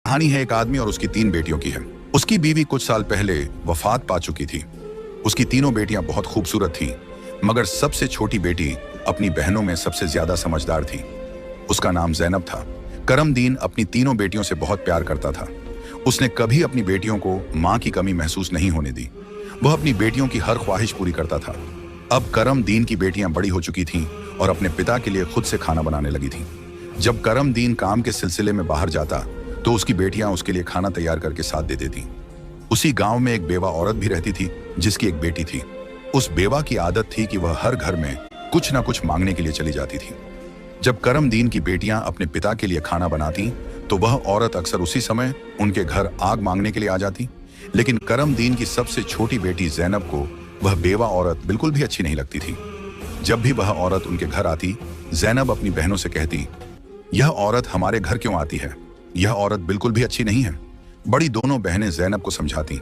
कहानी है एक आदमी और उसकी 3 बेटियों की है। उसकी बीवी कुछ साल पहले वफात पा चुकी थी। उसकी तीनों बेटियां बहुत खूबसूरत थीं, मगर सबसे छोटी बेटी अपनी बहनों में सबसे ज्यादा समझदार थी। उसका नाम ज़ैनब था। करमदीन अपनी तीनों बेटियों से बहुत प्यार करता था। उसने कभी अपनी बेटियों को माँ की कमी महसूस नहीं होने दी। वह अपनी बेटियों की हर ख्वाहिश पूरी करता था। अब करमदीन की बेटियां बड़ी हो चुकी थीं और अपने पिता के लिए खुद से खाना बनाने लगी थीं। जब करमदीन काम के सिलसिले में बाहर जाता तो उसकी बेटियां उसके लिए खाना तैयार करके साथ दे देती। उसी गांव में एक बेवा औरत भी रहती थी जिसकी एक बेटी थी। उस बेवा की आदत थी कि वह हर घर में कुछ ना कुछ मांगने के लिए चली जाती थी। जब करमदीन की बेटियां अपने पिता के लिए खाना बनाती तो वह औरत अक्सर उसी समय उनके घर आग मांगने के लिए आ जाती। लेकिन करमदीन की सबसे छोटी बेटी ज़ैनब को वह बेवा औरत बिल्कुल भी अच्छी नहीं लगती थी। जब भी वह औरत उनके घर आती, ज़ैनब अपनी बहनों से कहती, यह औरत हमारे घर क्यों आती है? यह औरत बिल्कुल भी अच्छी नहीं है। बड़ी दोनों बहनें ज़ैनब को समझाती,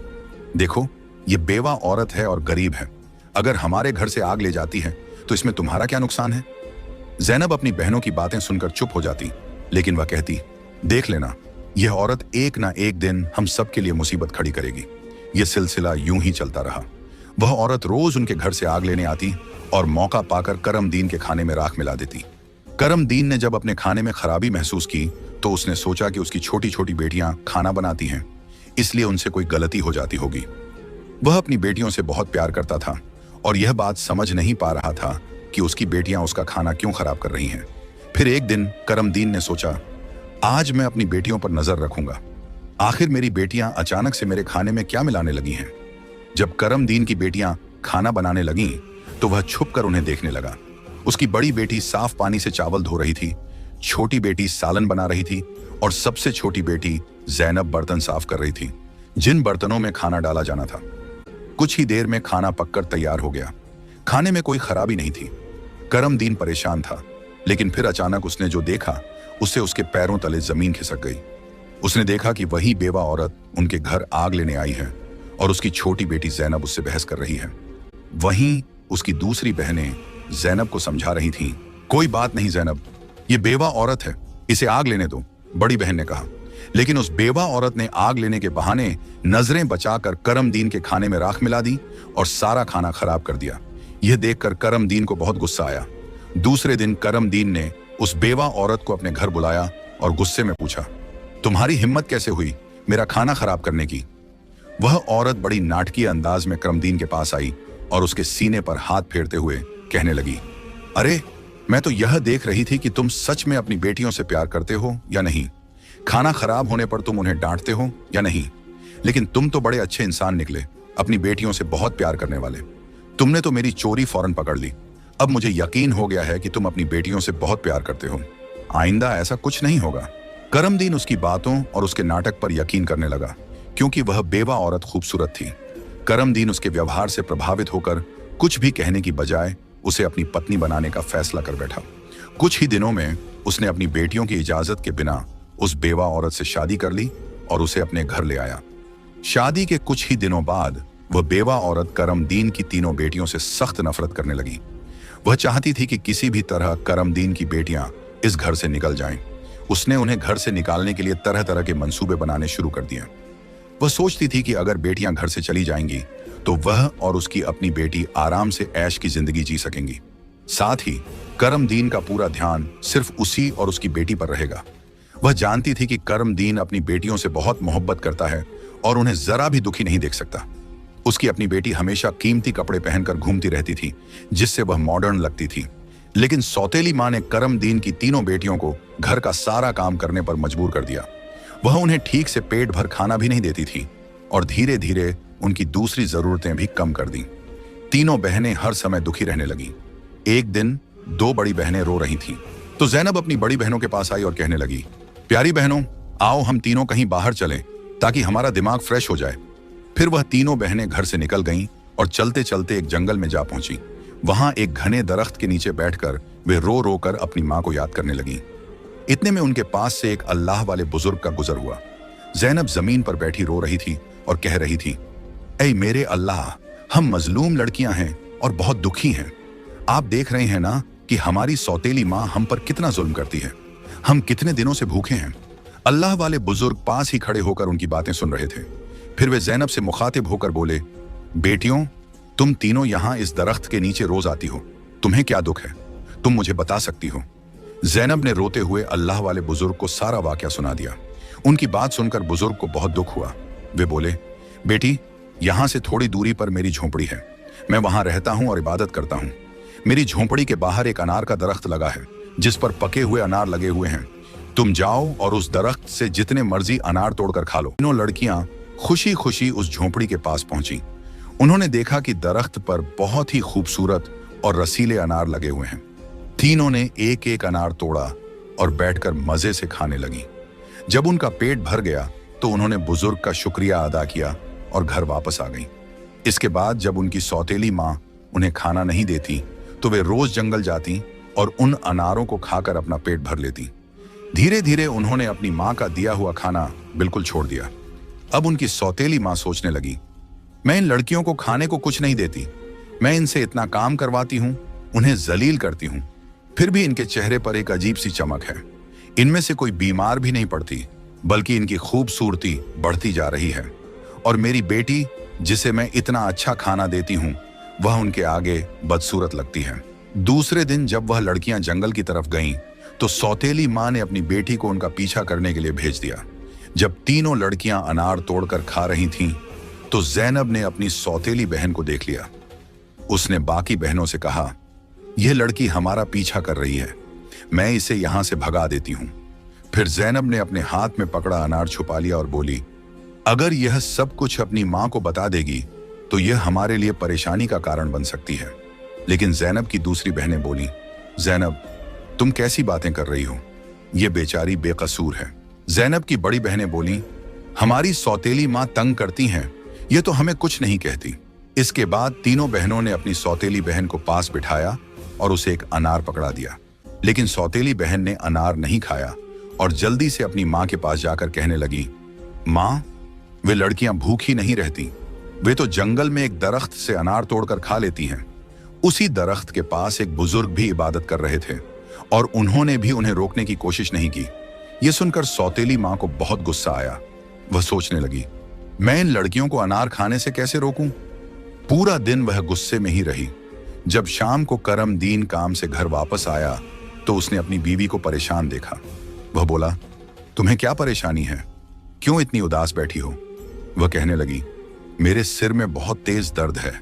देखो ये बेवा औरत है और गरीब है। अगर हमारे घर से आग ले जाती है तो इसमें तुम्हारा क्या नुकसान है? ज़ैनब अपनी बहनों की बातें सुनकर चुप हो जाती, लेकिन वह कहती, देख लेना, यह औरत एक ना एक दिन हम सब के लिए मुसीबत खड़ी करेगी। यह सिलसिला यूं ही चलता रहा। वह औरत रोज उनके घर से आग लेने आती और मौका पाकर करमदीन के खाने में राख मिला देती। करमदीन ने जब अपने खाने में खराबी महसूस की तो उसने सोचा कि उसकी छोटी छोटी बेटियां खाना बनाती हैं, इसलिए उनसे कोई गलती हो जाती होगी। वह अपनी बेटियों से बहुत प्यार करता था और यह बात समझ नहीं पा रहा था कि उसकी बेटियां उसका खाना क्यों खराब कर रही हैं। फिर एक दिन करमदीन ने सोचा, आज मैं अपनी बेटियों पर नजर रखूंगा। आखिर मेरी बेटियां अचानक से मेरे खाने में क्या मिलाने लगी हैं? जब करमदीन की बेटियां खाना बनाने लगीं तो वह छुपकर उन्हें देखने लगा। उसकी बड़ी बेटी साफ पानी से चावल धो रही थी, छोटी बेटी सालन बना रही थी और सबसे छोटी बेटी ज़ैनब बर्तन साफ कर रही थी, जिन बर्तनों में खाना डाला जाना था। कुछ ही देर में खाना पककर तैयार हो गया। खाने में कोई खराबी नहीं थी। करमदीन परेशान था, लेकिन फिर अचानक उसने जो देखा उससे उसके पैरों तले जमीन खिसक गई। उसने देखा कि वही बेवा औरत उनके घर आग लेने आई है और उसकी छोटी बेटी ज़ैनब उससे बहस कर रही है। वहीं उसकी दूसरी बहनें ज़ैनब को समझा रही थीं, कोई बात नहीं ज़ैनब, ये बेवा औरत है, इसे आग लेने दो, बड़ी बहन ने कहा। लेकिन उस बेवा औरत ने आग लेने के बहाने नजरें बचाकर करमदीन के खाने में राख मिला दी और सारा खाना खराब कर दिया। यह देखकर करमदीन को बहुत गुस्सा आया। दूसरे दिन करमदीन ने उस बेवा औरत को अपने घर बुलाया और गुस्से में पूछा, तुम्हारी हिम्मत कैसे हुई मेरा खाना खराब करने की? वह औरत बड़ी नाटकीय अंदाज में करमदीन के पास आई और उसके सीने पर हाथ फेरते हुए कहने लगी, अरे मैं तो यह देख रही थी कि तुम सच में अपनी बेटियों से प्यार करते हो या नहीं। खाना खराब होने पर तुम उन्हें डांटते हो या नहीं। लेकिन तुम तो बड़े अच्छे इंसान निकले, अपनी बेटियों से बहुत प्यार करने वाले। तुमने तो मेरी चोरी फौरन पकड़ ली। अब मुझे यकीन हो गया है कि तुम अपनी बेटियों से बहुत प्यार करते हो। आइंदा ऐसा कुछ नहीं होगा। करमदीन उसकी बातों और उसके नाटक पर यकीन करने लगा, क्योंकि वह बेवा औरत खूबसूरत थी। करमदीन उसके व्यवहार से प्रभावित होकर कुछ भी कहने की बजाय उसे अपनी पत्नी बनाने का फैसला कर बैठा। कुछ ही दिनों में उसने अपनी बेटियों की इजाजत के बिना उस बेवा औरत से शादी कर ली और उसे अपने घर ले आया। शादी के कुछ ही दिनों बाद वह बेवा औरत करमदीन की तीनों बेटियों से सख्त नफरत करने लगी। वह चाहती थी कि किसी भी तरह करमदीन की बेटियां इस घर से निकल जाएं। उसने उन्हें घर से निकालने के लिए तरह तरह के मंसूबे बनाने शुरू कर दिए। वह सोचती थी कि अगर बेटियां घर से चली जाएंगी तो वह और उसकी अपनी बेटी आराम से ऐश की जिंदगी जी सकेंगी। साथ ही करमदीन का पूरा ध्यान सिर्फ उसी और उसकी बेटी पर रहेगा। वह जानती थी कि करमदीन अपनी बेटियों से बहुत मोहब्बत करता है और उन्हें जरा भी दुखी नहीं देख सकता। उसकी अपनी बेटी हमेशा कीमती कपड़े पहनकर घूमती रहती थी, जिससे वह मॉडर्न लगती थी। लेकिन सौतेली मां ने करमदीन की तीनों बेटियों को घर का सारा काम करने पर मजबूर कर दिया। वह उन्हें ठीक से पेट भर खाना भी नहीं देती थी और धीरे धीरे उनकी दूसरी जरूरतें भी कम कर दी। तीनों बहनें हर समय दुखी रहने लगीं। एक दिन 2 बड़ी बहनें रो रही थीं, तो ज़ैनब अपनी बड़ी बहनों के पास आई और कहने लगी, प्यारी बहनों, आओ हम तीनों कहीं बाहर चलें ताकि हमारा दिमाग फ्रेश हो जाए। फिर वह तीनों बहनें घर से निकल गईं और चलते चलते एक जंगल में जा पहुंची। वहां एक घने दरख्त के नीचे बैठकर वे रो रो कर अपनी मां को याद करने लगीं। इतने में उनके पास से एक अल्लाह वाले बुजुर्ग का गुजर हुआ। ज़ैनब जमीन पर बैठी रो रही थी और कह रही थी, ऐ मेरे अल्लाह, हम मजलूम लड़कियां हैं और बहुत दुखी हैं। आप देख रहे हैं ना कि हमारी सौतेली माँ हम पर कितना जुल्म करती है। हम कितने दिनों से भूखे हैं। अल्लाह वाले बुजुर्ग पास ही खड़े होकर उनकी बातें सुन रहे थे। फिर वे जैनब से मुखातिब होकर बोले, बेटियों, तुम तीनों यहां इस दरख्त के नीचे रोज आती हो, तुम्हें क्या दुख है? तुम मुझे बता सकती हो? जैनब ने रोते हुए अल्लाह वाले बुजुर्ग को सारा वाकया सुना दिया। उनकी बात सुनकर बुजुर्ग को बहुत दुख हुआ। वे बोले, बेटी, यहां से थोड़ी दूरी पर मेरी झोंपड़ी है, मैं वहां रहता हूं और इबादत करता हूं। मेरी झोंपड़ी के बाहर एक अनार का दरख्त लगा है जिस पर पके हुए अनार लगे हुए हैं। तुम जाओ और उस दरख्त से जितने मर्जी अनार तोड़कर खा लो। तीनों लड़कियां खुशी खुशी उस झोंपड़ी के पास पहुंची। उन्होंने देखा कि दरख्त पर बहुत ही खूबसूरत और रसीले अनार लगे हुए हैं। तीनों ने एक एक अनार तोड़ा और बैठकर मजे से खाने लगी। जब उनका पेट भर गया तो उन्होंने बुजुर्ग का शुक्रिया अदा किया और घर वापस आ गई। इसके बाद जब उनकी सौतेली माँ उन्हें खाना नहीं देती तो वे रोज जंगल जाती और उन अनारों को खाकर अपना पेट भर लेती। धीरे धीरे उन्होंने अपनी माँ का दिया हुआ खाना बिल्कुल छोड़ दिया। अब उनकी सौतेली माँ सोचने लगी, मैं इन लड़कियों को खाने को कुछ नहीं देती, मैं इनसे इतना काम करवाती हूँ, उन्हें जलील करती हूँ, फिर भी इनके चेहरे पर एक अजीब सी चमक है। इनमें से कोई बीमार भी नहीं पड़ती, बल्कि इनकी खूबसूरती बढ़ती जा रही है। और मेरी बेटी, जिसे मैं इतना अच्छा खाना देती हूँ, वह उनके आगे बदसूरत लगती है। दूसरे दिन जब वह लड़कियां जंगल की तरफ गईं, तो सौतेली माँ ने अपनी बेटी को उनका पीछा करने के लिए भेज दिया। जब तीनों लड़कियां अनार तोड़कर खा रही थीं, तो जैनब ने अपनी सौतेली बहन को देख लिया। उसने बाकी बहनों से कहा, यह लड़की हमारा पीछा कर रही है, मैं इसे यहां से भगा देती हूं। फिर जैनब ने अपने हाथ में पकड़ा अनार छुपा लिया और बोली, अगर यह सब कुछ अपनी मां को बता देगी तो यह हमारे लिए परेशानी का कारण बन सकती है। लेकिन जैनब की दूसरी बहनें बोली, जैनब, तुम कैसी बातें कर रही हो, यह बेचारी बेकसूर है। जैनब की बड़ी बहनें बोली, हमारी सौतेली मां तंग करती हैं, यह तो हमें कुछ नहीं कहती। इसके बाद तीनों बहनों ने अपनी सौतेली बहन को पास बिठाया और उसे एक अनार पकड़ा दिया। लेकिन सौतेली बहन ने अनार नहीं खाया और जल्दी से अपनी मां के पास जाकर कहने लगी, मां, वे लड़कियां भूखी नहीं रहती, वे तो जंगल में एक दरख्त से अनार तोड़कर खा लेती हैं। उसी दरख्त के पास एक बुजुर्ग भी इबादत कर रहे थे और उन्होंने भी उन्हें रोकने की कोशिश नहीं की। यह सुनकर सौतेली मां को बहुत गुस्सा आया। वह सोचने लगी, मैं इन लड़कियों को अनार खाने से कैसे रोकूं? पूरा दिन वह गुस्से में ही रही। जब शाम को करमदीन काम से घर वापस आया तो उसने अपनी बीवी को परेशान देखा। वह बोला, तुम्हें क्या परेशानी है, क्यों इतनी उदास बैठी हो? वह कहने लगी, मेरे सिर में बहुत तेज दर्द है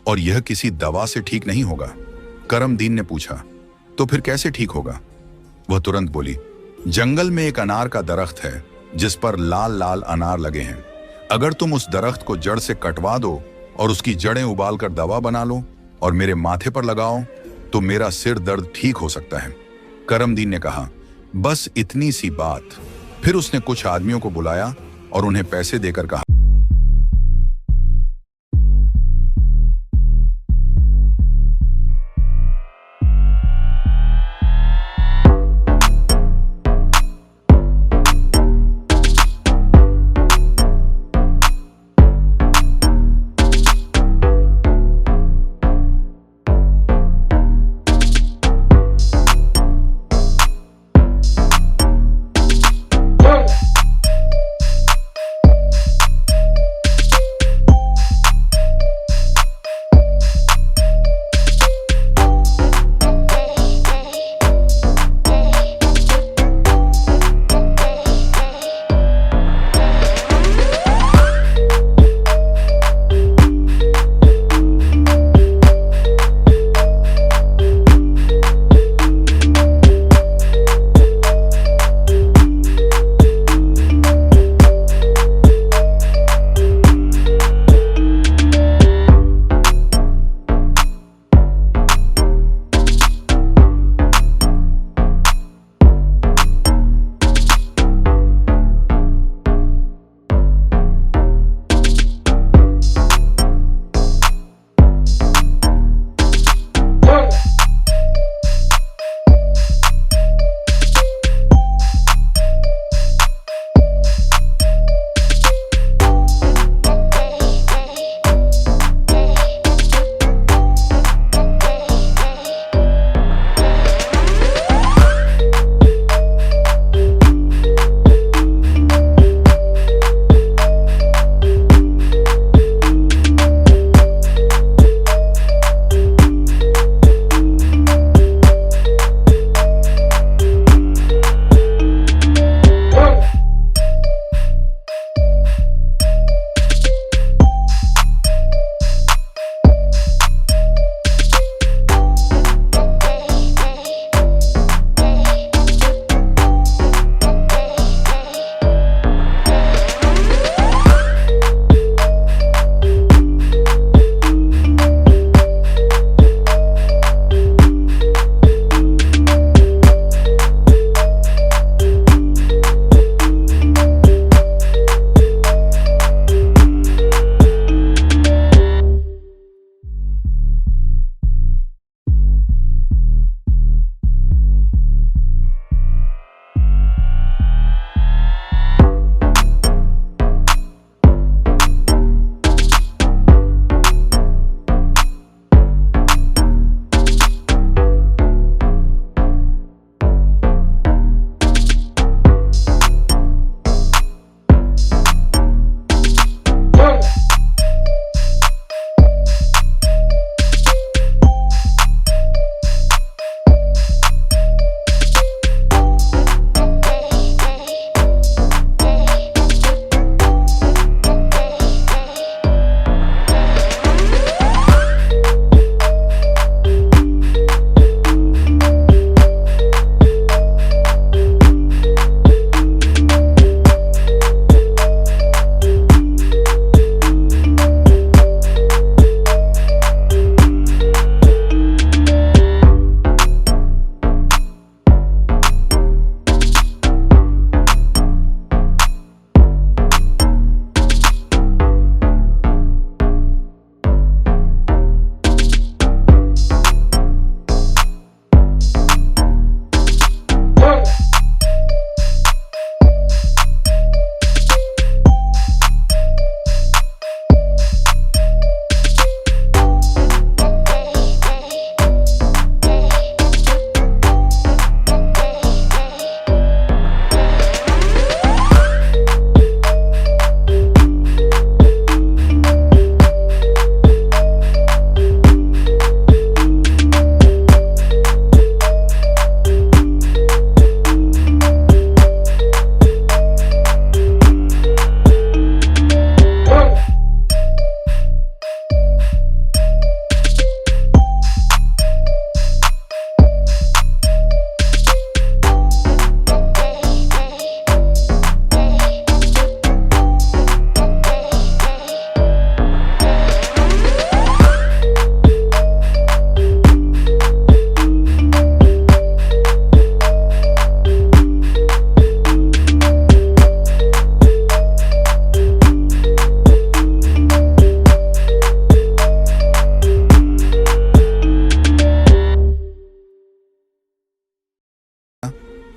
और यह किसी दवा से ठीक नहीं होगा। करमदीन ने पूछा, तो फिर कैसे ठीक होगा? वह तुरंत बोली, जंगल में एक अनार का दरख्त है जिस पर लाल लाल अनार लगे हैं। अगर तुम उस दरख्त को जड़ से कटवा दो और उसकी जड़ें उबालकर दवा बना लो और मेरे माथे पर लगाओ तो मेरा सिर दर्द ठीक हो सकता है। करमदीन ने कहा, बस इतनी सी बात। फिर उसने कुछ आदमियों को बुलाया और उन्हें पैसे देकर कहा,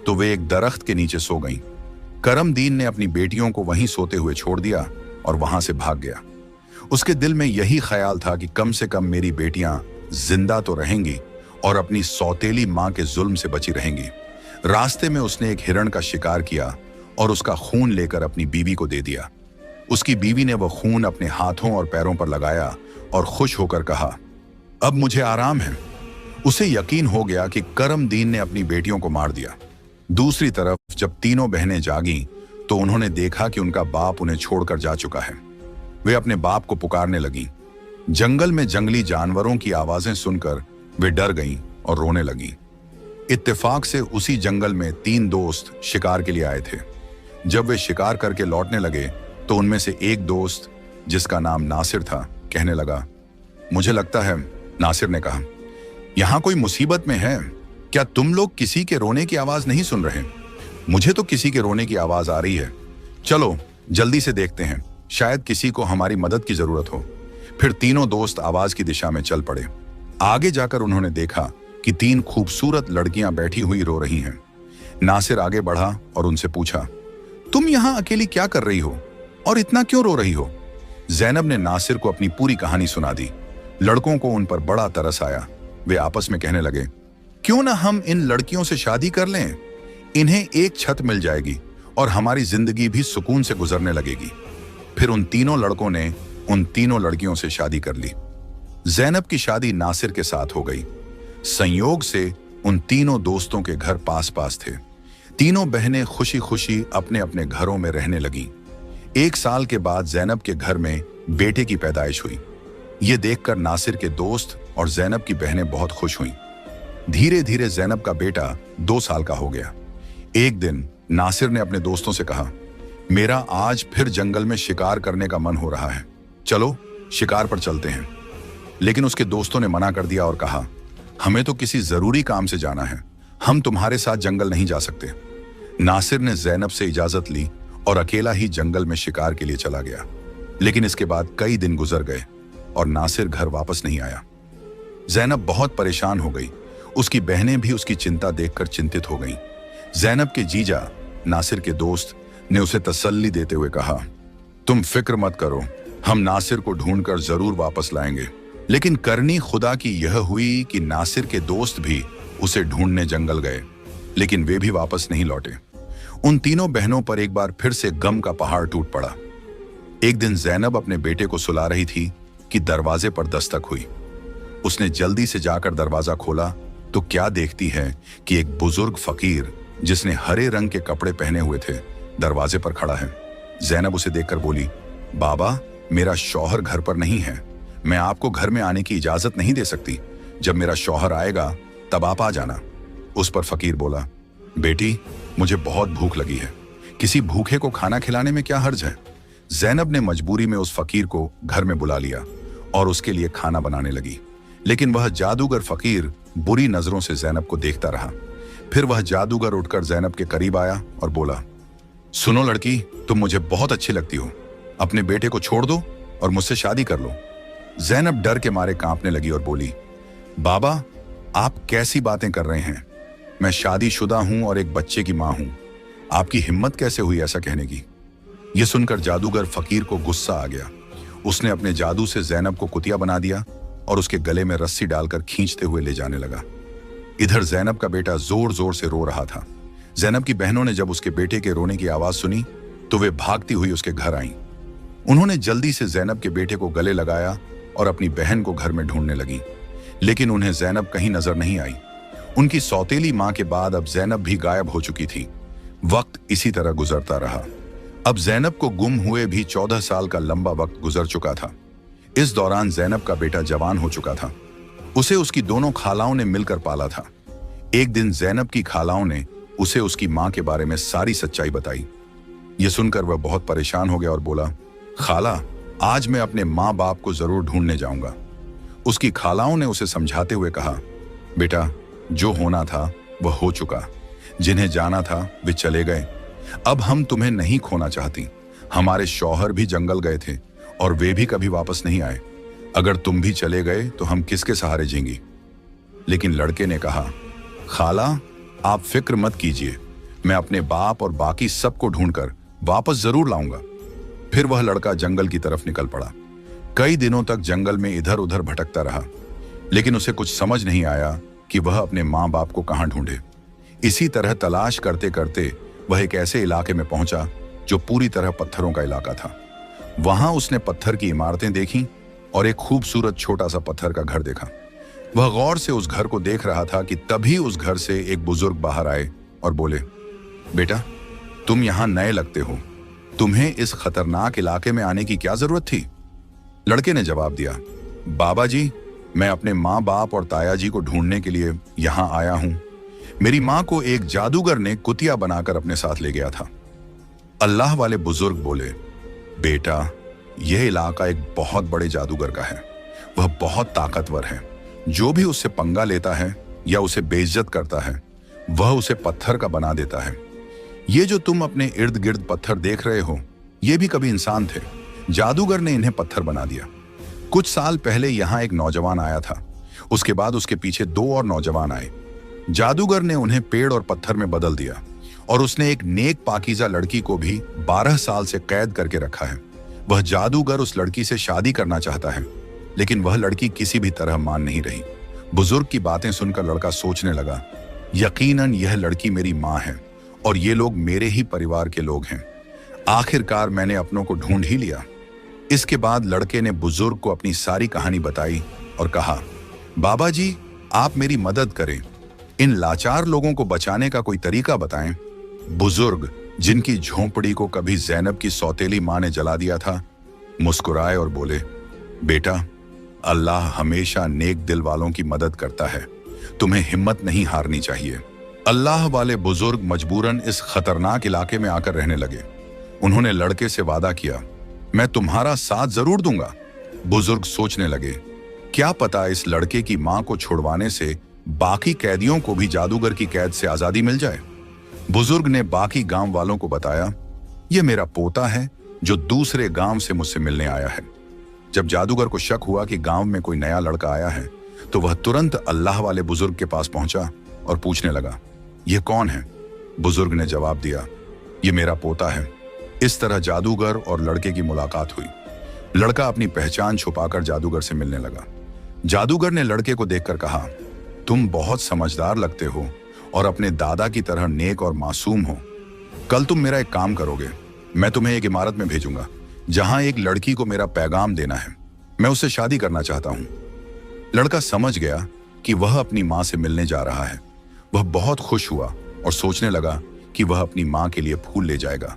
तो वे एक दरख्त के नीचे सो गईं। करमदीन ने अपनी बेटियों को वहीं सोते हुए छोड़ दिया और वहां से भाग गया। उसके दिल में यही ख्याल था कि कम से कम मेरी बेटियां जिंदा तो रहेंगी और अपनी सौतेली मां के जुल्म से बची रहेंगी। रास्ते में उसने एक हिरण का शिकार किया और उसका खून लेकर अपनी बीवी को दे दिया। उसकी बीवी ने वह खून अपने हाथों और पैरों पर लगाया और खुश होकर कहा, अब मुझे आराम है। उसे यकीन हो गया कि करमदीन ने अपनी बेटियों को मार दिया। दूसरी तरफ जब तीनों बहनें जागीं तो उन्होंने देखा कि उनका बाप उन्हें छोड़कर जा चुका है। वे अपने बाप को पुकारने लगीं। जंगल में जंगली जानवरों की आवाजें सुनकर वे डर गईं और रोने लगीं। इत्तेफाक से उसी जंगल में 3 दोस्त शिकार के लिए आए थे। जब वे शिकार करके लौटने लगे तो उनमें से एक दोस्त, जिसका नाम नासिर था, कहने लगा, मुझे लगता है, नासिर ने कहा, यहां कोई मुसीबत में है। क्या तुम लोग किसी के रोने की आवाज नहीं सुन रहे? मुझे तो किसी के रोने की आवाज आ रही है। चलो जल्दी से देखते हैं, शायद किसी को हमारी मदद की जरूरत हो। फिर तीनों दोस्त आवाज की दिशा में चल पड़े। आगे जाकर उन्होंने देखा कि 3 खूबसूरत लड़कियां बैठी हुई रो रही हैं। नासिर आगे बढ़ा और उनसे पूछा, तुम यहां अकेली क्या कर रही हो और इतना क्यों रो रही हो? जैनब ने नासिर को अपनी पूरी कहानी सुना दी। लड़कों को उन पर बड़ा तरस आया। वे आपस में कहने लगे, क्यों ना हम इन लड़कियों से शादी कर लें? इन्हें एक छत मिल जाएगी और हमारी जिंदगी भी सुकून से गुजरने लगेगी। फिर उन तीनों लड़कों ने उन तीनों लड़कियों से शादी कर ली। जैनब की शादी नासिर के साथ हो गई। संयोग से उन तीनों दोस्तों के घर पास पास थे। तीनों बहनें खुशी खुशी अपने अपने घरों में रहने लगीं। 1 साल के बाद जैनब के घर में बेटे की पैदाइश हुई। ये देखकर नासिर के दोस्त और जैनब की बहनें बहुत खुश हुईं। धीरे धीरे जैनब का बेटा 2 साल का हो गया। एक दिन नासिर ने अपने दोस्तों से कहा, मेरा आज फिर जंगल में शिकार करने का मन हो रहा है, चलो शिकार पर चलते हैं। लेकिन उसके दोस्तों ने मना कर दिया और कहा, हमें तो किसी जरूरी काम से जाना है, हम तुम्हारे साथ जंगल नहीं जा सकते। नासिर ने जैनब से इजाजत ली और अकेला ही जंगल में शिकार के लिए चला गया। लेकिन इसके बाद कई दिन गुजर गए और नासिर घर वापस नहीं आया। जैनब बहुत परेशान हो गई। उसकी बहनें भी उसकी चिंता देखकर चिंतित हो गईं। जैनब के जीजा, नासिर के दोस्त, ने उसे तसल्ली देते हुए कहा, तुम फिक्र मत करो, हम नासिर को ढूंढकर जरूर वापस लाएंगे। लेकिन करनी खुदा की यह हुई कि नासिर के दोस्त भी उसे ढूंढने जंगल गए, लेकिन वे भी वापस नहीं लौटे। उन तीनों बहनों पर एक बार फिर से गम का पहाड़ टूट पड़ा। एक दिन जैनब अपने बेटे को सुला रही थी कि दरवाजे पर दस्तक हुई। उसने जल्दी से जाकर दरवाजा खोला तो क्या देखती है कि एक बुजुर्ग फकीर, जिसने हरे रंग के कपड़े पहने हुए थे, दरवाजे पर खड़ा है। जैनब उसे देखकर बोली, बाबा, मेरा शौहर घर पर नहीं है, मैं आपको घर में आने की इजाजत नहीं दे सकती। जब मेरा शौहर आएगा तब आप आ जाना। उस पर फकीर बोला, बेटी, मुझे बहुत भूख लगी है, किसी भूखे को खाना खिलाने में क्या हर्ज है। जैनब ने मजबूरी में उस फकीर को घर में बुला लिया और उसके लिए खाना बनाने लगी। लेकिन वह जादूगर फकीर बुरी नजरों से जैनब को देखता रहा। फिर वह जादूगर उठकर जैनब के करीब आया और बोला, सुनो लड़की, तुम मुझे बहुत अच्छी लगती हो, अपने बेटे को छोड़ दो और मुझसे शादी कर लो। जैनब डर के मारे कांपने लगी और बोली, बाबा, आप कैसी बातें कर रहे हैं? मैं शादीशुदा हूं और एक बच्चे की मां हूं। आपकी हिम्मत कैसे हुई ऐसा कहने की? यह सुनकर जादूगर फकीर को गुस्सा आ गया। उसने अपने जादू से जैनब को कुतिया बना दिया और उसके गले में रस्सी डालकर खींचते हुए ले जाने लगा। इधर जैनब का बेटा जोर जोर से रो रहा था। जैनब की बहनों ने जब उसके बेटे के रोने की आवाज सुनी तो वे भागती हुई उसके घर आईं। उन्होंने जल्दी से जैनब के बेटे को गले लगाया और अपनी बहन को घर में ढूंढने लगी। लेकिन उन्हें जैनब कहीं नजर नहीं आई। उनकी सौतेली मां के बाद अब जैनब भी गायब हो चुकी थी। वक्त इसी तरह गुजरता रहा। अब जैनब को गुम हुए भी 14 साल का लंबा वक्त गुजर चुका था। इस दौरान जैनब का बेटा जवान हो चुका था। उसे उसकी दोनों खालाओं ने मिलकर पाला था। एक दिन जैनब की खालाओं ने उसे उसकी मां के बारे में सारी सच्चाई बताई। यह सुनकर वह बहुत परेशान हो गया और बोला, खाला, आज मैं अपने माँ बाप को जरूर ढूंढने जाऊंगा। उसकी खालाओं ने उसे समझाते हुए कहा, बेटा, जो होना था वह हो चुका, जिन्हें जाना था वे चले गए। अब हम तुम्हें नहीं खोना चाहती। हमारे शौहर भी जंगल गए थे और वे भी कभी वापस नहीं आए। अगर तुम भी चले गए तो हम किसके सहारे जीएंगी? लेकिन लड़के ने कहा, खाला, आप फिक्र मत कीजिए, मैं अपने बाप और बाकी सबको ढूंढकर वापस जरूर लाऊंगा। फिर वह लड़का जंगल की तरफ निकल पड़ा। कई दिनों तक जंगल में इधर उधर भटकता रहा, लेकिन उसे कुछ समझ नहीं आया कि वह अपने माँ बाप को कहाँ ढूंढे। इसी तरह तलाश करते करते वह एक ऐसे इलाके में पहुंचा जो पूरी तरह पत्थरों का इलाका था। वहां उसने पत्थर की इमारतें देखी और एक खूबसूरत छोटा सा पत्थर का घर देखा। वह गौर से उस घर को देख रहा था कि तभी उस घर से एक बुजुर्ग बाहर आए और बोले, बेटा, तुम यहां नए लगते हो, तुम्हें इस खतरनाक इलाके में आने की क्या जरूरत थी? लड़के ने जवाब दिया, बाबा जी, मैं अपने माँ बाप और ताया जी को ढूंढने के लिए यहां आया हूं। मेरी माँ को एक जादूगर ने कुतिया बनाकर अपने साथ ले गया था। अल्लाह वाले बुजुर्ग बोले, बेटा, यह इलाका एक बहुत बड़े जादूगर का है। वह बहुत ताकतवर है। जो भी उससे पंगा लेता है या उसे बेइज्जत करता है, वह उसे पत्थर का बना देता है। ये जो तुम अपने इर्द गिर्द पत्थर देख रहे हो, ये भी कभी इंसान थे। जादूगर ने इन्हें पत्थर बना दिया। कुछ साल पहले यहां एक नौजवान आया था। उसके बाद उसके पीछे 2 और नौजवान आए। जादूगर ने उन्हें पेड़ और पत्थर में बदल दिया और उसने एक नेक पाकीज़ा लड़की को भी 12 साल से कैद करके रखा है। वह जादूगर उस लड़की से शादी करना चाहता है, लेकिन वह लड़की किसी भी तरह मान नहीं रही। बुजुर्ग की बातें सुनकर लड़का सोचने लगा, यकीनन यह लड़की मेरी माँ है और ये लोग मेरे ही परिवार के लोग हैं। आखिरकार मैंने अपनों को ढूंढ ही लिया। इसके बाद लड़के ने बुजुर्ग को अपनी सारी कहानी बताई और कहा, बाबा जी, आप मेरी मदद करें। इन लाचार लोगों को बचाने का कोई तरीका बताएं। बुजुर्ग, जिनकी झोंपड़ी को कभी जैनब की सौतेली माँ ने जला दिया था, मुस्कुराए और बोले, बेटा, अल्लाह हमेशा नेक दिल वालों की मदद करता है। तुम्हें हिम्मत नहीं हारनी चाहिए। अल्लाह वाले बुजुर्ग मजबूरन इस खतरनाक इलाके में आकर रहने लगे। उन्होंने लड़के से वादा किया, मैं तुम्हारा साथ जरूर दूंगा। बुजुर्ग सोचने लगे, क्या पता इस लड़के की मां को छुड़वाने से बाकी कैदियों को भी जादूगर की कैद से आजादी मिल जाए। बुजुर्ग ने बाकी गांव वालों को बताया, यह मेरा पोता है जो दूसरे गांव से मुझसे मिलने आया है। जब जादूगर को शक हुआ कि गांव में कोई नया लड़का आया है, तो वह तुरंत अल्लाह वाले बुजुर्ग के पास पहुंचा और पूछने लगा, यह कौन है? बुजुर्ग ने जवाब दिया, यह मेरा पोता है। इस तरह जादूगर और लड़के की मुलाकात हुई। लड़का अपनी पहचान छुपाकर जादूगर से मिलने लगा। जादूगर ने लड़के को देखकर कहा, तुम बहुत समझदार लगते हो और अपने दादा की तरह नेक और मासूम हो। कल तुम मेरा एक काम करोगे। मैं तुम्हें एक इमारत में भेजूंगा जहां एक लड़की को मेरा पैगाम देना है। मैं उससे शादी करना चाहता हूं। लड़का समझ गया कि वह अपनी मां से मिलने जा रहा है। वह बहुत खुश हुआ और सोचने लगा कि वह अपनी मां के लिए फूल ले जाएगा।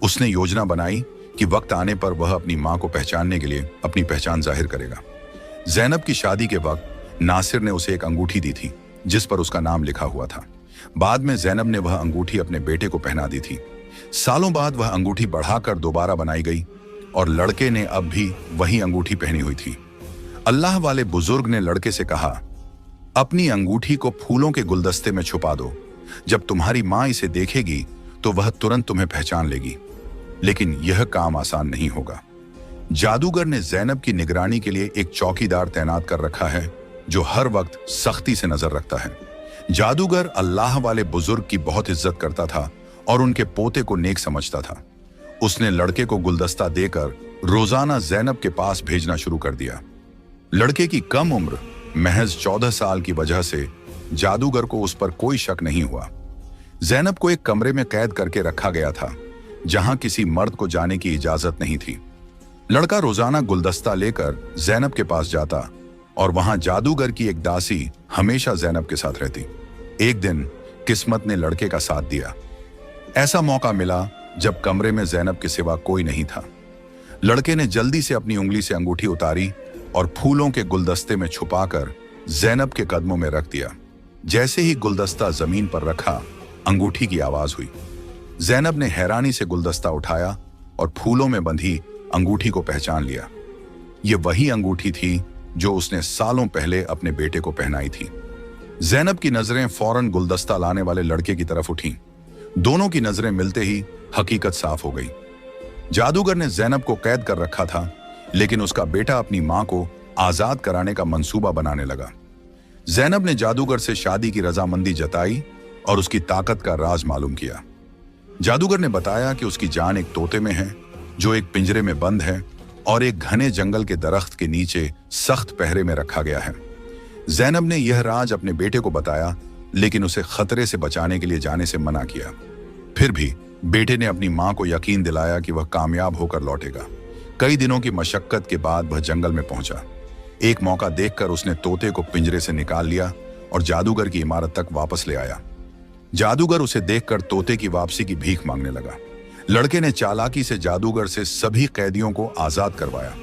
उसने योजना बनाई कि वक्त आने पर वह अपनी मां को पहचानने के लिए अपनी पहचान जाहिर करेगा। जैनब की शादी के वक्त नासिर ने उसे एक अंगूठी दी थी जिस पर उसका नाम लिखा हुआ था। बाद में जैनब ने वह अंगूठी अपने बेटे को पहना दी थी। सालों बाद वह अंगूठी बढ़ाकर दोबारा बनाई गई और लड़के ने अब भी वही अंगूठी पहनी हुई थी। अल्लाह वाले बुजुर्ग ने लड़के से कहा, अपनी अंगूठी को फूलों के गुलदस्ते में छुपा दो। जब तुम्हारी मां इसे देखेगी तो वह तुरंत तुम्हें पहचान लेगी। लेकिन यह काम आसान नहीं होगा। जादूगर ने जैनब की निगरानी के लिए एक चौकीदार तैनात कर रखा है जो हर वक्त सख्ती से नजर रखता है। जादूगर अल्लाह वाले बुजुर्ग की बहुत इज्जत करता था और उनके पोते को नेक समझता था। उसने लड़के को गुलदस्ता देकर रोजाना जैनब के पास भेजना शुरू कर दिया। लड़के की कम उम्र महज 14 साल की वजह से जादूगर को उस पर कोई शक नहीं हुआ। जैनब को एक कमरे में कैद करके रखा गया था जहां किसी मर्द को जाने की इजाजत नहीं थी। लड़का रोजाना गुलदस्ता लेकर जैनब के पास जाता और वहां जादूगर की एक दासी हमेशा जैनब के साथ रहती। एक दिन किस्मत ने लड़के का साथ दिया। ऐसा मौका मिला जब कमरे में जैनब के सिवा कोई नहीं था। लड़के ने जल्दी से अपनी उंगली से अंगूठी उतारी और फूलों के गुलदस्ते में छुपाकर जैनब के कदमों में रख दिया। जैसे ही गुलदस्ता जमीन पर रखा, अंगूठी की आवाज हुई। जैनब ने हैरानी से गुलदस्ता उठाया और फूलों में बंधी अंगूठी को पहचान लिया। ये वही अंगूठी थी जो उसने सालों पहले अपने बेटे को पहनाई थी। जैनब की नजरें फौरन गुलदस्ता लाने वाले लड़के की तरफ उठीं। दोनों की नजरें मिलते ही हकीकत साफ हो गई। जादूगर ने जैनब को कैद कर रखा था, लेकिन उसका बेटा अपनी मां को आजाद कराने का मंसूबा बनाने लगा। जैनब ने जादूगर से शादी की रजामंदी जताई और उसकी ताकत का राज मालूम किया। जादूगर ने बताया कि उसकी जान एक तोते में है जो एक पिंजरे में बंद है और एक घने जंगल के दरख्त के नीचे सख्त पहरे में रखा गया है। जैनब ने यह राज अपने बेटे को बताया, लेकिन उसे खतरे से बचाने के लिए जाने से मना किया। फिर भी बेटे ने अपनी मां को यकीन दिलाया कि वह कामयाब होकर लौटेगा। कई दिनों की मशक्कत के बाद वह जंगल में पहुंचा। एक मौका देखकर उसने तोते को पिंजरे से निकाल लिया और जादूगर की इमारत तक वापस ले आया। जादूगर उसे देखकर तोते की वापसी की भीख मांगने लगा। लड़के ने चालाकी से जादूगर से सभी कैदियों को आजाद करवाया।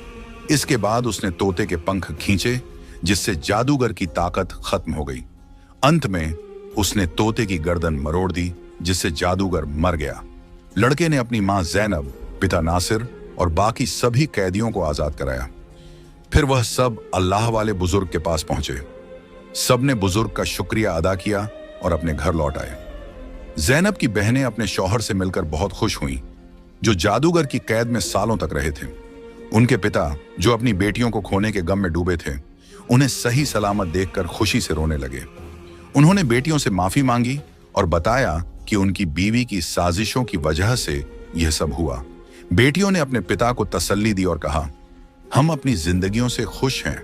इसके बाद उसने तोते के पंख खींचे, जिससे जादूगर की ताकत खत्म हो गई। अंत में उसने तोते की गर्दन मरोड़ दी, जिससे जादूगर मर गया। लड़के ने अपनी मां जैनब, पिता नासिर और बाकी सभी कैदियों को आजाद कराया। फिर वह सब अल्लाह वाले बुजुर्ग के पास पहुंचे। सबने बुजुर्ग का शुक्रिया अदा किया और अपने घर लौट आए। जैनब की बहनें अपने शौहर से मिलकर बहुत खुश हुईं, जो जादूगर की कैद में सालों तक रहे थे। उनके पिता, जो अपनी बेटियों को खोने के गम में डूबे थे, उन्हें सही सलामत देखकर खुशी से रोने लगे। उन्होंने बेटियों से माफी मांगी और बताया कि उनकी बीवी की साजिशों की वजह से यह सब हुआ। बेटियों ने अपने पिता को तसल्ली दी और कहा, हम अपनी जिंदगियों से खुश हैं।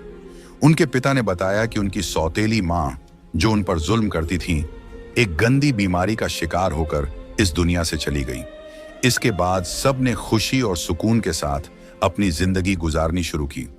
उनके पिता ने बताया कि उनकी सौतेली मां, जो उन पर जुल्म करती थी, एक गंदी बीमारी का शिकार होकर इस दुनिया से चली गई। इसके बाद सब ने खुशी और सुकून के साथ अपनी जिंदगी गुजारनी शुरू की।